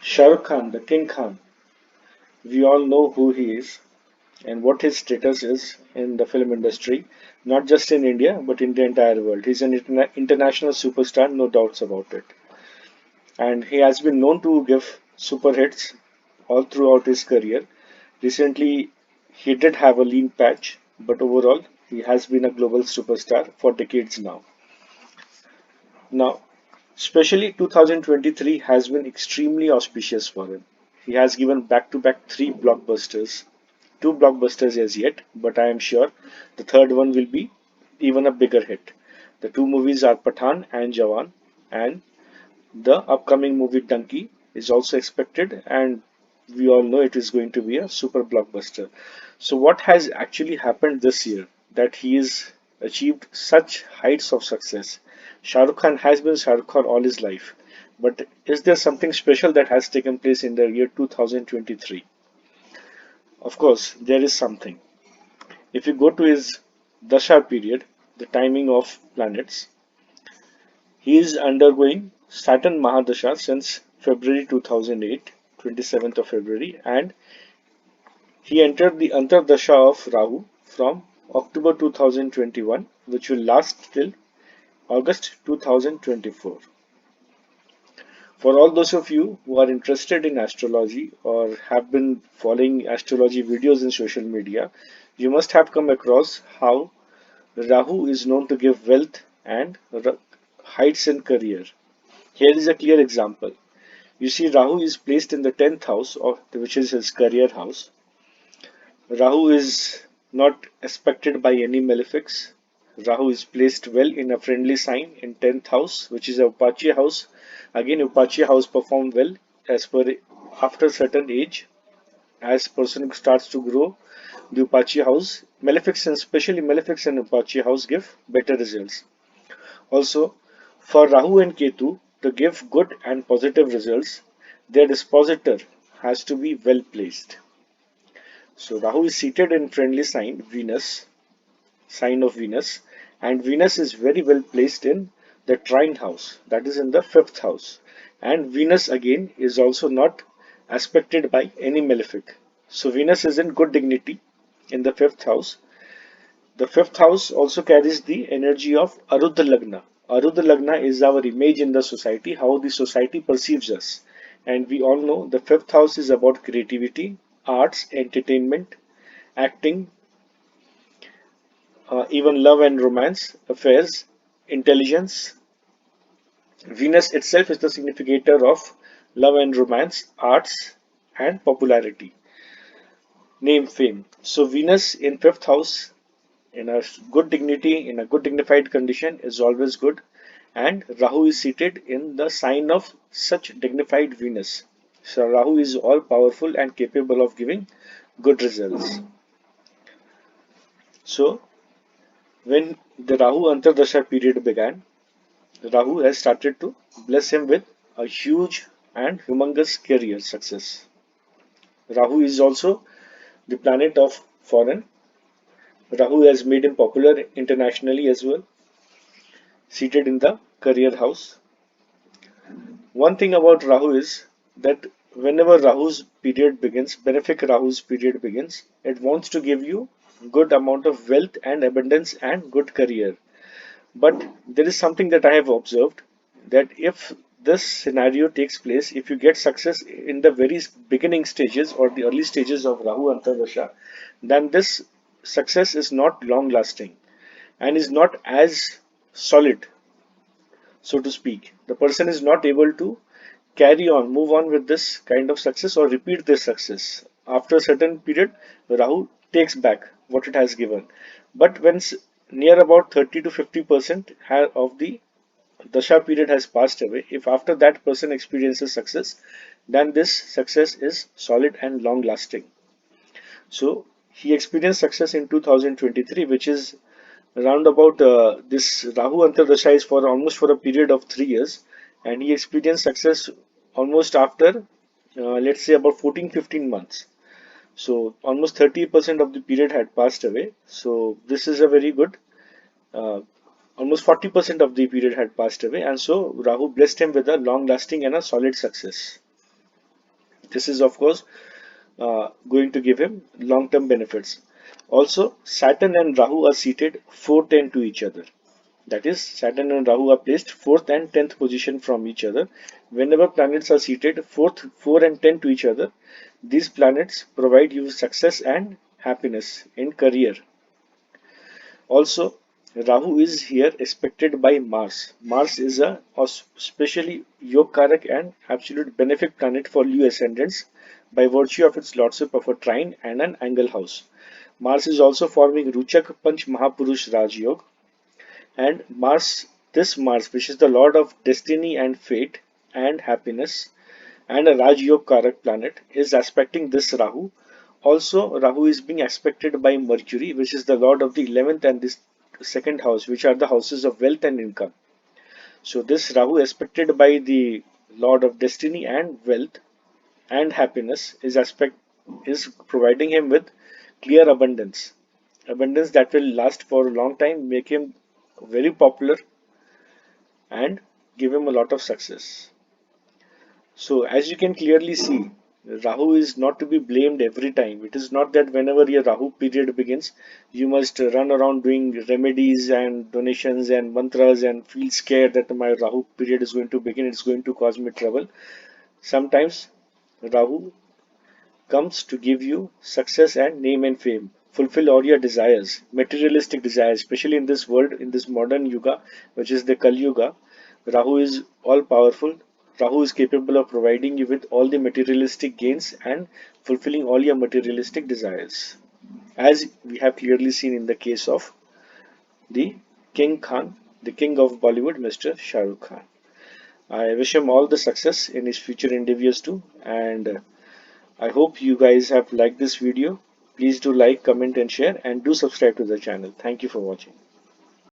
Shah Rukh Khan, the King Khan, we all know who he is and what his status is in the film industry, not just in India but in the entire world. He's an international superstar, no doubts about it. And he has been known to give super hits all throughout his career. Recently, he did have a lean patch, but overall, he has been a global superstar for decades now. Now, especially 2023 has been extremely auspicious for him. He has given back to back three blockbusters, two blockbusters as yet, but I am sure the third one will be even a bigger hit. The two movies are Pathan and Jawan, and the upcoming movie Donkey is also expected, and we all know it is going to be a super blockbuster. So, what has actually happened this year that he has achieved such heights of success? Shah Rukh Khan has been Shah Rukh Khan all his life, but is there something special that has taken place in the year 2023? Of course, there is something. If you go to his Dasha period, the timing of planets, he is undergoing Saturn Mahadasha since February 2008, 27th of February, and he entered the Antardasha of Rahu from October 2021, which will last till August 2024. For all those of you who are interested in astrology or have been following astrology videos in social media, you must have come across how Rahu is known to give wealth and heights in career. Here is a clear example. You see, Rahu is placed in the 10th house, which is his career house. Rahu is not aspected by any malefics. Rahu is placed well in a friendly sign in 10th house, which is a Upachi house. Again, Upachi house perform well as per after certain age. As person starts to grow, the Upachi house, malefics and especially malefics and Upachi house give better results. Also, for Rahu and Ketu to give good and positive results, their dispositor has to be well placed. So Rahu is seated in friendly sign Venus, sign of Venus, and Venus is very well placed in the trine house, that is in the fifth house. And Venus again is also not aspected by any malefic. So Venus is in good dignity in the fifth house. The fifth house also carries the energy of Arudha Lagna. Arudha Lagna is our image in the society, how the society perceives us. And we all know the fifth house is about creativity, arts, entertainment, acting, even love and romance, affairs, intelligence. Venus itself is the significator of love and romance, arts, and popularity, name, fame. So Venus in fifth house in a good dignity, in a good dignified condition is always good. And Rahu is seated in the sign of such dignified Venus. So Rahu is all powerful and capable of giving good results. So when the Rahu Antardasha period began, Rahu has started to bless him with a huge and humongous career success. Rahu is also the planet of foreign. Rahu has made him popular internationally as well, seated in the career house. One thing about Rahu is that whenever Rahu's period begins, benefic Rahu's period begins, it wants to give you good amount of wealth and abundance and good career. But there is something that I have observed that if this scenario takes place, if you get success in the very beginning stages or the early stages of Rahu Antardasha, then this success is not long lasting and is not as solid, so to speak. The person is not able to carry on, move on with this kind of success or repeat this success. After a certain period, Rahu takes back what it has given. But when near about 30 to 50% of the Dasha period has passed away, if after that person experiences success, then this success is solid and long lasting. So he experienced success in 2023, which is around about this Rahu Antardasha is for almost for a period of 3 years, and he experienced success almost after let's say about 14-15 months. So almost 30% of the period had passed away. So this is a very good. Uh, Almost 40% of the period had passed away, and so Rahu blessed him with a long-lasting and a solid success. This is of course going to give him long-term benefits. Also, Saturn and Rahu are seated 4th and to each other. That is, Saturn and Rahu are placed 4th and 10th position from each other. Whenever planets are seated 4 and 10 to each other, these planets provide you success and happiness in career. Also, Rahu is here expected by Mars. Mars is a especially Yogkarak and absolute benefic planet for Leo ascendants by virtue of its lordship of a trine and an angle house. Mars is also forming Ruchak Panch Mahapurush Raj Yog, and this Mars, which is the lord of destiny and fate and happiness, and a Raj Yog Karak planet, is aspecting this Rahu. Also, Rahu is being aspected by Mercury, which is the lord of the 11th and this second house, which are the houses of wealth and income. So, this Rahu, aspected by the lord of destiny and wealth and happiness, is providing him with clear abundance that will last for a long time, make him very popular, and give him a lot of success. So, as you can clearly see, Rahu is not to be blamed every time. It is not that whenever your Rahu period begins, you must run around doing remedies and donations and mantras and feel scared that my Rahu period is going to begin, it's going to cause me trouble. Sometimes Rahu comes to give you success and name and fame. Fulfill all your desires, materialistic desires, especially in this world, in this modern Yuga, which is the Kali Yuga. Rahu is all powerful. Rahu is capable of providing you with all the materialistic gains and fulfilling all your materialistic desires. As we have clearly seen in the case of the King Khan, the king of Bollywood, Mr. Shah Rukh Khan. I wish him all the success in his future endeavors too, and I hope you guys have liked this video. Please do like, comment and share, and do subscribe to the channel. Thank you for watching.